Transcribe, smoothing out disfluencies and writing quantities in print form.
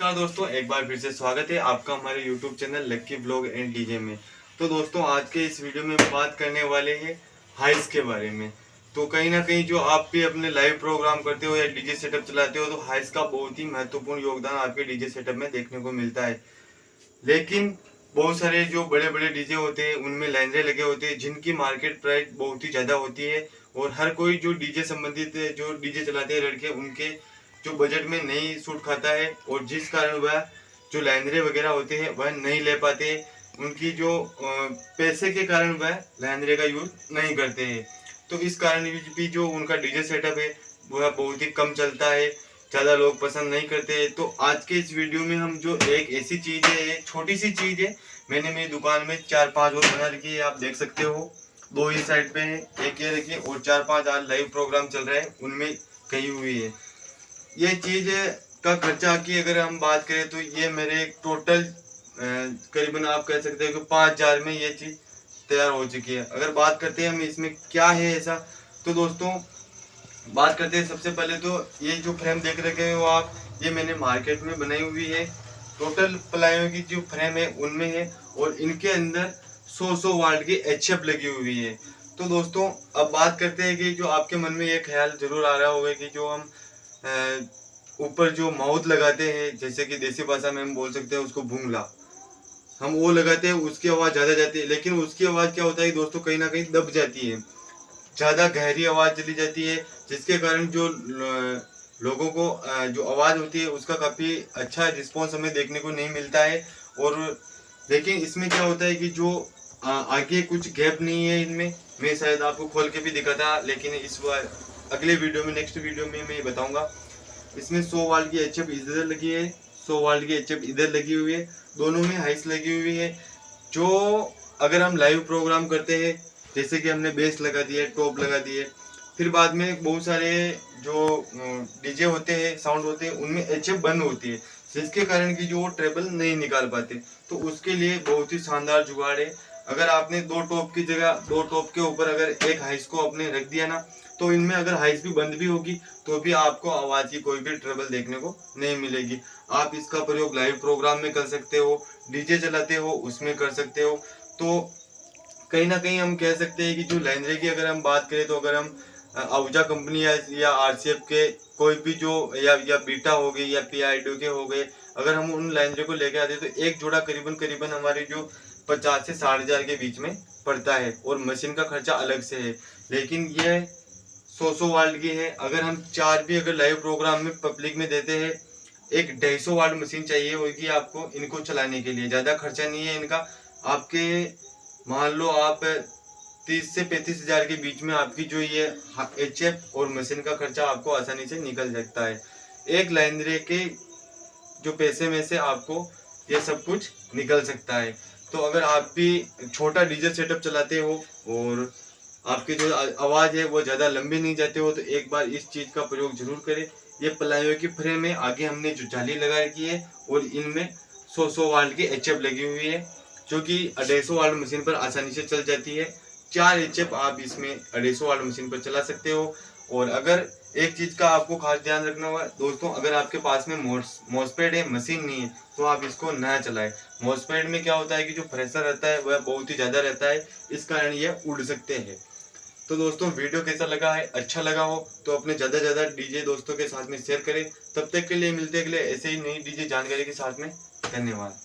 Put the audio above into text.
नमस्कार दोस्तों, एक बार फिर से स्वागत है आपका हमारे YouTube channel lucky blog and DJ में। तो दोस्तों, आज के इस वीडियो में बात करने वाले हैं हाइस के बारे में। तो कहीं ना कहीं जो आप भी अपने लाइव प्रोग्राम करते हो या डीजे सेटअप चलाते हो, तो हाइस का बहुत ही महत्वपूर्ण योगदान आपके डीजे सेटअप में देखने को मिलता है। लेकिन बहुत सारे जो बड़े बड़े डीजे होते हैं उनमें लाइनरे लगे होते हैं, जिनकी मार्केट प्राइस बहुत ही ज़्यादा होती है। और हर कोई जो डीजे संबंधित जो डीजे चलाते हैं लड़के, उनके जो बजट में नहीं सूट खाता है, और जिस कारण वह जो लाइनरे वगैरह होते हैं वह नहीं ले पाते। उनकी जो पैसे के कारण वह लाइनरे का यूज नहीं करते हैं। तो इस कारण भी जो उनका डीजे सेटअप है वह बहुत ही कम चलता है, ज़्यादा लोग पसंद नहीं करते। तो आज के इस वीडियो में हम जो एक ऐसी चीज़ है, एक छोटी सी चीज़ है, मैंने मेरी दुकान में 4-5 और बना रखी है, आप देख सकते हो। 2 ही साइड पे है, एक ये रखी और 4-5 आज लाइव प्रोग्राम चल रहा है उनमें कही हुई है। ये चीज़ का खर्चा की अगर हम बात करें तो ये मेरे टोटल करीबन आप कह सकते हो कि 5,000 में ये चीज़ तैयार हो चुकी है। अगर बात करते हैं हम इसमें क्या है ऐसा, तो दोस्तों बात करते हैं सबसे पहले तो ये जो फ्रेम देख रखे हो आप, ये मैंने मार्केट में बनाई हुई है। टोटल प्लाइयों की जो फ्रेम है उनमें है, और इनके अंदर 100 वाट की एचएफ लगी हुई है। तो दोस्तों अब बात करते हैं कि जो आपके मन में ये ख्याल जरूर आ रहा होगा कि जो हम ऊपर जो माउथ लगाते हैं, जैसे कि देसी भाषा में हम बोल सकते हैं उसको भूंगला, हम वो लगाते हैं, उसकी आवाज़ ज़्यादा जाती है। लेकिन उसकी आवाज़ क्या होता है दोस्तों, कहीं ना कहीं दब जाती है, ज़्यादा गहरी आवाज़ चली जाती है, जिसके कारण जो लोगों को जो आवाज़ होती है उसका काफ़ी अच्छा रिस्पॉन्स हमें देखने को नहीं मिलता है। और लेकिन इसमें क्या होता है कि जो आगे कुछ गैप नहीं है इनमें, मैं शायद आपको खोल के भी दिखाता, लेकिन इस बार अगले वीडियो में, नेक्स्ट वीडियो में मैं बताऊंगा। इसमें 100 वाट की एचएफ इधर लगी है, 100 वाट की एचएफ इधर लगी हुई है, दोनों में हाइस लगी हुई है। जो अगर हम लाइव प्रोग्राम करते हैं, जैसे कि हमने बेस लगा दिए, टॉप लगा दिए, फिर बाद में बहुत सारे जो डीजे होते हैं, साउंड होते हैं, उनमें एचएफ बंद होती है, जिसके कारण कि जो वो ट्रेबल नहीं निकाल पाते। तो उसके लिए बहुत ही शानदार जुगाड़ है। अगर आपने 2 टॉप की जगह 2 टॉप के ऊपर अगर एक हाइस को आपने रख दिया ना, तो इनमें अगर हाइस भी बंद भी होगी तो भी आपको आवाज़ की कोई भी ट्रबल देखने को नहीं मिलेगी। आप इसका प्रयोग लाइव प्रोग्राम में कर सकते हो, डीजे चलाते हो उसमें कर सकते हो। तो कहीं ना कहीं हम कह सकते हैं कि जो लाइनरे की अगर हम बात करें, तो अगर हम आहूजा कंपनी या आरसीएफ के कोई भी जो या बीटा हो गई या पीआईडी के हो गए, अगर हम उन लाइनरे को लेके आते तो एक जोड़ा करीबन करीबन हमारे जो 50 से 60,000 के बीच में पड़ता है, और मशीन का खर्चा अलग से है। लेकिन ये 100 वाट की है। अगर हम 4 भी अगर लाइव प्रोग्राम में पब्लिक में देते हैं, एक 250 वाट मशीन चाहिए होगी आपको इनको चलाने के लिए, ज़्यादा खर्चा नहीं है इनका। आपके मान लो आप 30 से 35,000 के बीच में आपकी जो ये एचएफ और मशीन का खर्चा आपको आसानी से निकल सकता है। एक लाइनरे के जो पैसे में से आपको ये सब कुछ निकल सकता है। तो अगर आप भी छोटा डीजे सेटअप चलाते हो और आपकी जो आवाज़ है वो ज़्यादा लंबी नहीं जाते हो, तो एक बार इस चीज़ का प्रयोग जरूर करें। ये प्लाइयों की फ्रेम है, आगे हमने जो जाली लगा रखी है, और इनमें 100 वाट की एचएफ लगी हुई है, जो कि 250 वाट मशीन पर आसानी से चल जाती है। 4 एचएफ आप इसमें 250 वाट मशीन पर चला सकते हो। और अगर एक चीज़ का आपको खास ध्यान रखना होगा दोस्तों, अगर आपके पास में मॉसपेट है, मशीन नहीं है, तो आप इसको ना चलाएं। मॉसपेट में क्या होता है कि जो प्रेशर रहता है वह बहुत ही ज़्यादा रहता है, इस कारण ये उड़ सकते हैं। तो दोस्तों वीडियो कैसा लगा है, अच्छा लगा हो तो अपने ज़्यादा से ज़्यादा डीजे दोस्तों के साथ में शेयर करें। तब तक के लिए मिलते अगले ऐसे ही नई डीजे जानकारी के साथ में। धन्यवाद।